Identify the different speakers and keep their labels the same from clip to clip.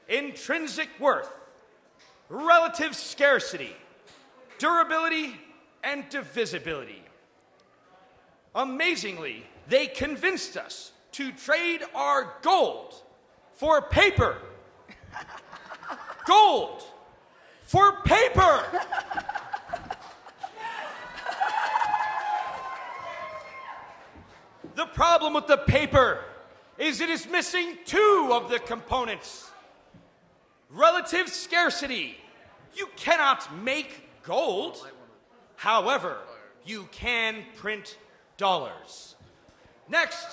Speaker 1: intrinsic worth, relative scarcity, durability, and divisibility. Amazingly, they convinced us to trade our gold for paper. Gold for paper! The problem with the paper is it is missing two of the components. Relative scarcity. You cannot make gold. However, you can print dollars. Next,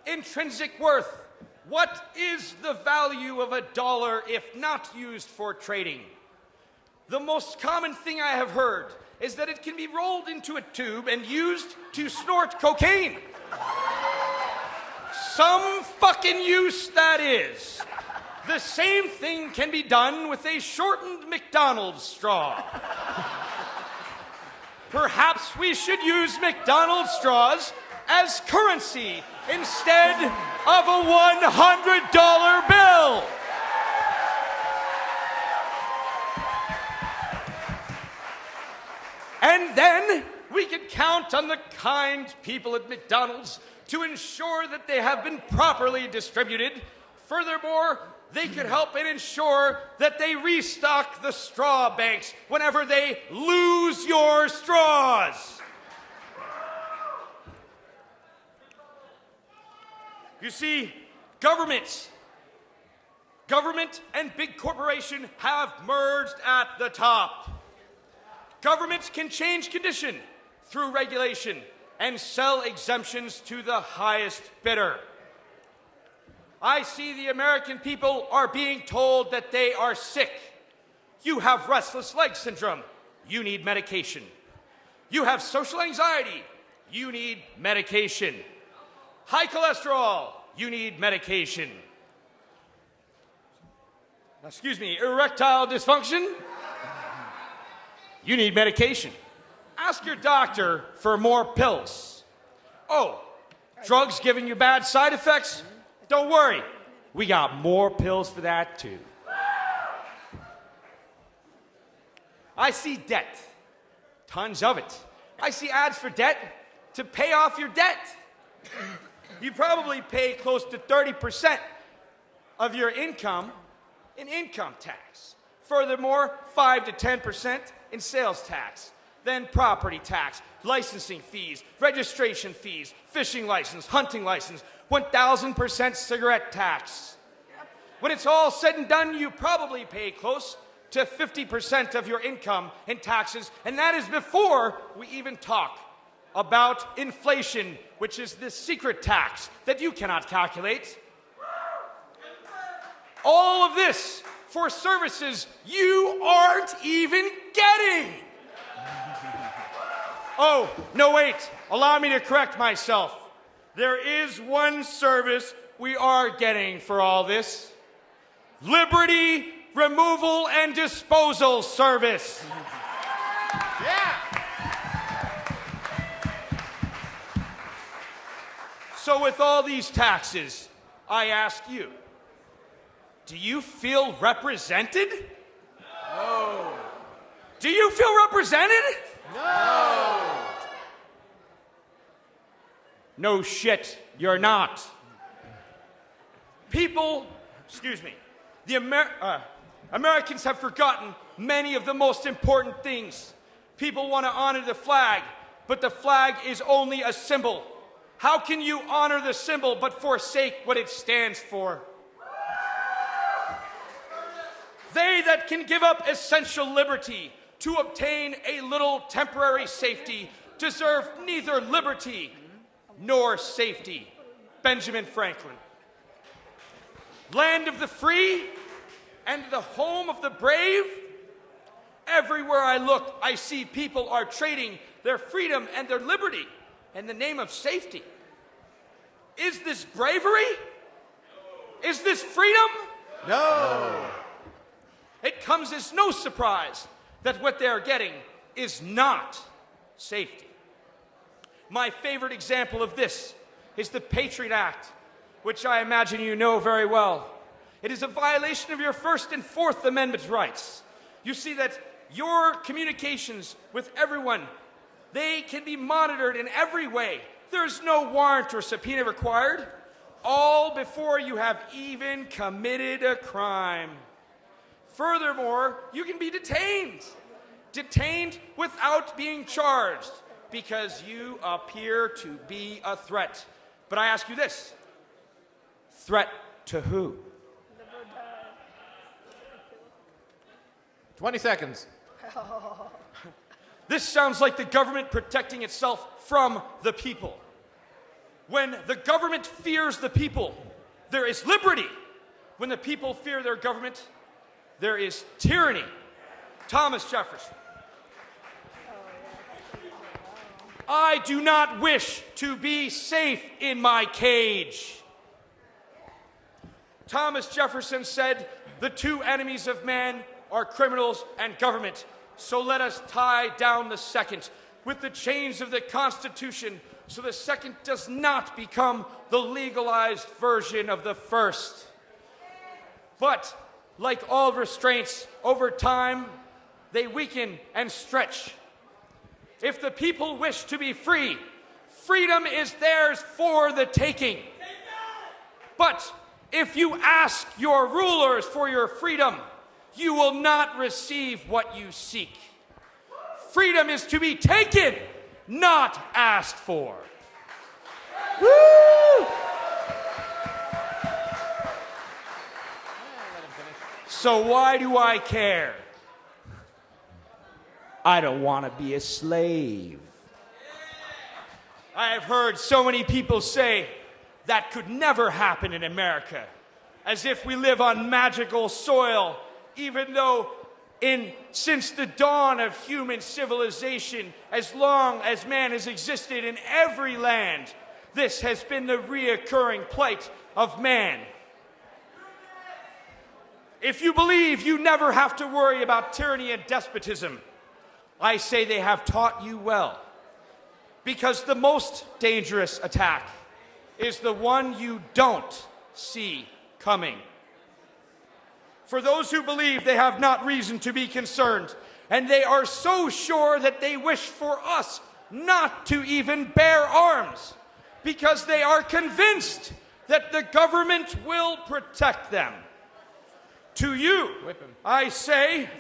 Speaker 1: intrinsic worth. What is the value of a dollar if not used for trading? The most common thing I have heard is that it can be rolled into a tube and used to snort cocaine. Some fucking use that is. The same thing can be done with a shortened McDonald's straw. Perhaps we should use McDonald's straws as currency instead of a $100 bill. And then we can count on the kind people at McDonald's to ensure that they have been properly distributed. Furthermore, they could help and ensure that they restock the straw banks whenever they lose your straws. You see, government and big corporation have merged at the top. Governments can change condition through regulation and sell exemptions to the highest bidder. I see the American people are being told that they are sick. You have restless leg syndrome. You need medication. You have social anxiety. You need medication. High cholesterol. You need medication. Excuse me, erectile dysfunction. You need medication. Ask your doctor for more pills. Oh, drugs giving you bad side effects? Don't worry, we got more pills for that too. I see debt, tons of it. I see ads for debt to pay off your debt. You probably pay close to 30% of your income in income tax. Furthermore, 5 to 10% in sales tax. Then property tax, licensing fees, registration fees, fishing license, hunting license, 1,000% cigarette tax. When it's all said and done, you probably pay close to 50% of your income in taxes, and that is before we even talk about inflation, which is the secret tax that you cannot calculate. All of this for services you aren't even getting. Oh, no, wait. Allow me to correct myself. There is one service we are getting for all this. Liberty Removal and Disposal Service. Yeah. So with all these taxes, I ask you, do you feel represented? No. Do you feel represented? No. No shit, you're not. People, Americans have forgotten many of the most important things. People want to honor the flag, but the flag is only a symbol. How can you honor the symbol but forsake what it stands for? They that can give up essential liberty to obtain a little temporary safety deserve neither liberty nor safety. Benjamin Franklin. Land of the free and the home of the brave. Everywhere I look, I see people are trading their freedom and their liberty in the name of safety. Is this bravery? Is this freedom? No. It comes as no surprise that what they are getting is not safety. My favorite example of this is the Patriot Act, which I imagine you know very well. It is a violation of your First and Fourth Amendment rights. You see that your communications with everyone, they can be monitored in every way. There's no warrant or subpoena required, all before you have even committed a crime. Furthermore, you can be detained without being charged because you appear to be a threat. But I ask you this, threat to who?
Speaker 2: 20 seconds.
Speaker 1: This sounds like the government protecting itself from the people. When the government fears the people, there is liberty. When the people fear their government, there is tyranny. Thomas Jefferson. I do not wish to be safe in my cage. Thomas Jefferson said, the two enemies of man are criminals and government. So let us tie down the second with the chains of the Constitution so the second does not become the legalized version of the first. But like all restraints, over time, they weaken and stretch. If the people wish to be free, freedom is theirs for the taking. But if you ask your rulers for your freedom, you will not receive what you seek. Freedom is to be taken, not asked for. Woo! So why do I care? I don't want to be a slave. I have heard so many people say that could never happen in America, as if we live on magical soil, even though since the dawn of human civilization, as long as man has existed in every land, this has been the reoccurring plight of man. If you believe you never have to worry about tyranny and despotism, I say they have taught you well. Because the most dangerous attack is the one you don't see coming. For those who believe they have not reason to be concerned, and they are so sure that they wish for us not to even bear arms, because they are convinced that the government will protect them. To you, I say,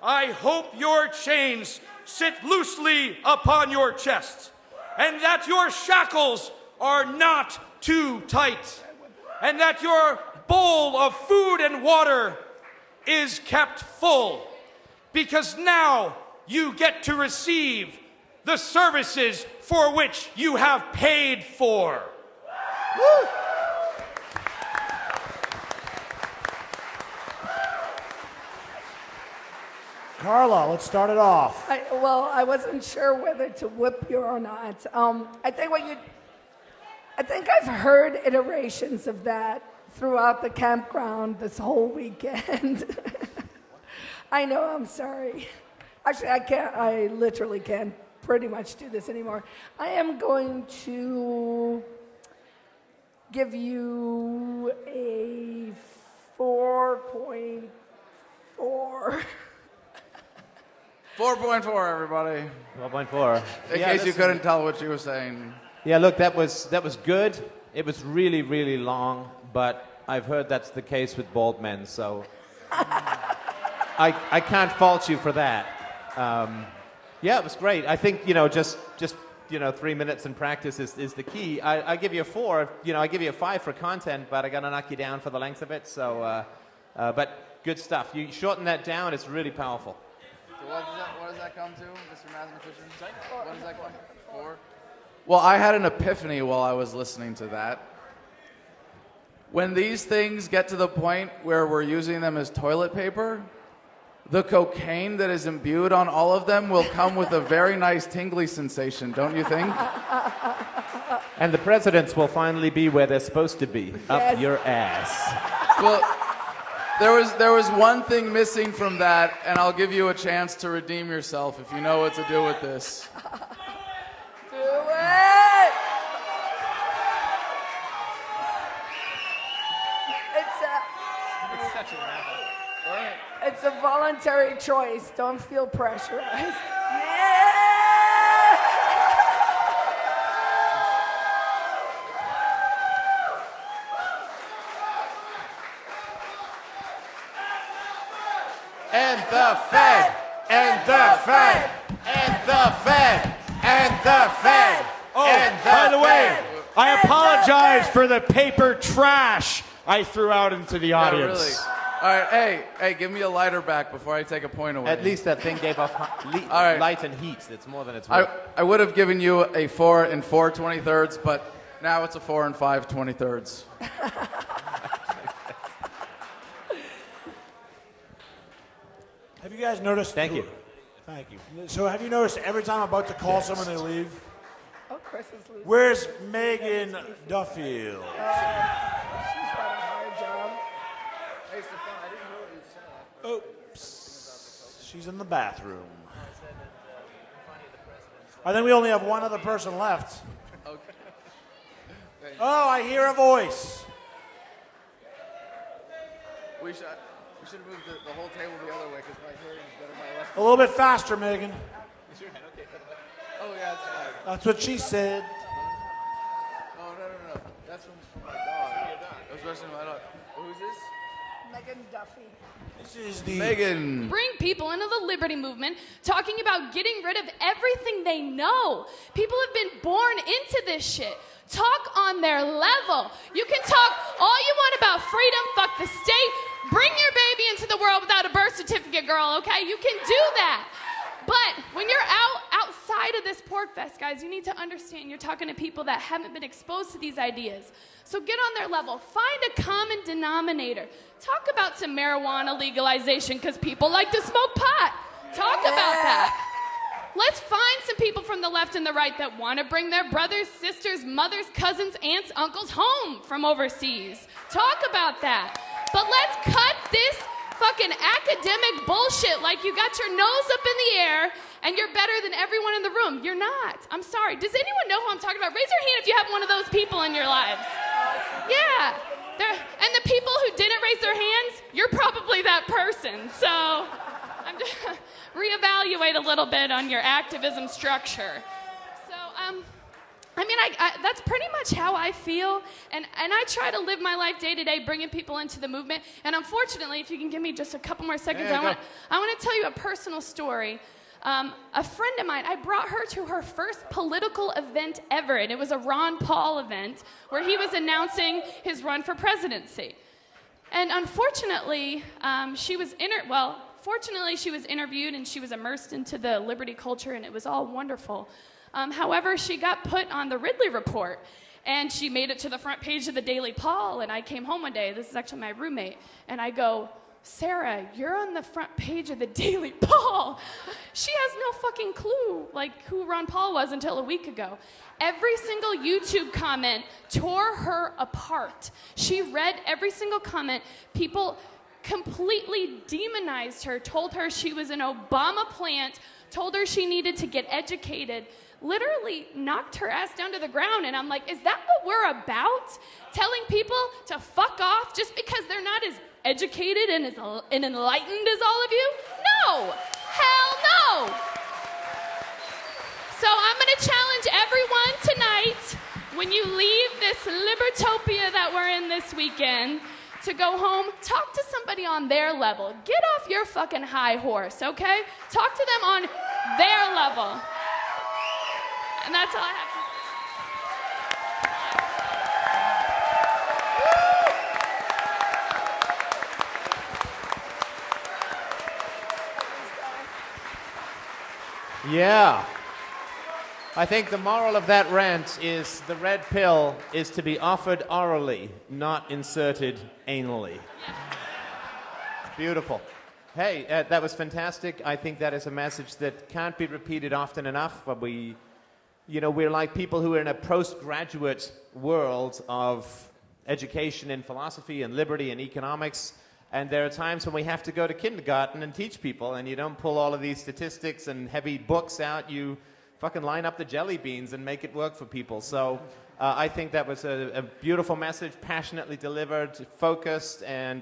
Speaker 1: I hope your chains sit loosely upon your chest, and that your shackles are not too tight, and that your bowl of food and water is kept full, because now you get to receive the services for which you have paid for. Woo!
Speaker 3: Carla, let's start it off.
Speaker 4: I wasn't sure whether to whip you or not. I think I've heard iterations of that throughout the campground this whole weekend. I know, I'm sorry. Actually, I literally can't pretty much do this anymore. I am going to give you a 4.4.
Speaker 5: 4.4, everybody.
Speaker 2: 12.4.
Speaker 5: In case you couldn't tell what she was saying.
Speaker 2: Yeah, look, that was good. It was really, really long, but I've heard that's the case with bald men, so I can't fault you for that. Yeah, it was great. I think, just 3 minutes in practice is the key. I give you a 4. I give you a 5 for content, but I got to knock you down for the length of it. So, but good stuff. You shorten that down, it's really powerful.
Speaker 5: So what does that come to, Mr. Mathematician? What does that come to? 4? Well, I had an epiphany while I was listening to that. When these things get to the point where we're using them as toilet paper, the cocaine that is imbued on all of them will come with a very nice tingly sensation, don't you think?
Speaker 2: And the presidents will finally be where they're supposed to be, up your ass.
Speaker 5: Well, there was one thing missing from that, and I'll give you a chance to redeem yourself if you know what to do with this.
Speaker 4: Do it! It's a voluntary choice. Don't feel pressurized. Yeah!
Speaker 2: And the Fed, and the Fed, and the Fed, and the Fed.
Speaker 1: Oh, by the way, I apologize for the paper trash I threw out into the audience.
Speaker 5: Really. All right, hey, give me a lighter back before I take a point away.
Speaker 2: At least that thing gave off
Speaker 5: right.
Speaker 2: light and heat. It's more than it's worth.
Speaker 5: I would have given you a 4 and 4 23rds, but now it's a 4 and 5 23rds.
Speaker 3: Have you guys noticed?
Speaker 2: Thank you.
Speaker 3: Thank you. So have you noticed every time I'm about to call someone, they leave?
Speaker 4: Oh, Chris is losing.
Speaker 3: Where's Megan Duffield?
Speaker 4: She's got a hard job.
Speaker 5: Hey, Stefan, I didn't know what you said.
Speaker 3: Oops. She's in the bathroom. I think we only have one other person left.
Speaker 5: Okay.
Speaker 3: Oh, I hear a voice.
Speaker 5: We should have moved the whole table the other way because my hearing is better my left.
Speaker 3: A little bit faster, Megan.
Speaker 5: Oh, yeah, that's fine.
Speaker 3: That's what she said.
Speaker 5: Oh, no. That's from my dog. That's from my dog. Who's this?
Speaker 4: Megan Duffy.
Speaker 3: This is the
Speaker 5: Megan.
Speaker 6: Bring people into the liberty movement talking about getting rid of everything they know. People have been born into this shit. Talk on their level. You can talk all you want about freedom, fuck the state. Bring your baby into the world without a birth certificate, girl, okay? You can do that. But when you're outside of this Porcfest, guys, you need to understand you're talking to people that haven't been exposed to these ideas. So get on their level. Find a common denominator. Talk about some marijuana legalization because people like to smoke pot. Talk about that. Let's find some people from the left and the right that want to bring their brothers, sisters, mothers, cousins, aunts, uncles home from overseas. Talk about that. But let's cut this fucking academic bullshit like you got your nose up in the air and you're better than everyone in the room. You're not. I'm sorry. Does anyone know who I'm talking about? Raise your hand if you have one of those people in your lives. Yeah. And the people who didn't raise their hands, you're probably that person. So I'm just reevaluate a little bit on your activism structure. So, that's pretty much how I feel, and I try to live my life day to day, bringing people into the movement. And unfortunately, if you can give me just a couple more seconds, I want to tell you a personal story. A friend of mine, I brought her to her first political event ever, and it was a Ron Paul event where he was announcing his run for presidency. And unfortunately, fortunately, she was interviewed and she was immersed into the liberty culture, and it was all wonderful. However, she got put on the Ridley Report, and she made it to the front page of the Daily Paul, and I came home one day, this is actually my roommate, and I go, Sarah, you're on the front page of the Daily Paul. She has no fucking clue, who Ron Paul was until a week ago. Every single YouTube comment tore her apart. She read every single comment. People completely demonized her, told her she was an Obama plant, told her she needed to get educated, literally knocked her ass down to the ground. And I'm like, is that what we're about? Telling people to fuck off just because they're not as educated and enlightened as all of you? No! Hell no! So I'm gonna challenge everyone tonight, when you leave this libertopia that we're in this weekend, to go home, talk to somebody on their level. Get off your fucking high horse, okay? Talk to them on their level. And that's all I have to say.
Speaker 2: Yeah. I think the moral of that rant is the red pill is to be offered orally, not inserted anally. Beautiful. Hey, that was fantastic. I think that is a message that can't be repeated often enough. But we're like people who are in a postgraduate world of education in philosophy and liberty and economics. And there are times when we have to go to kindergarten and teach people, and you don't pull all of these statistics and heavy books out. You fucking line up the jelly beans and make it work for people. So I think that was a beautiful message, passionately delivered, focused, and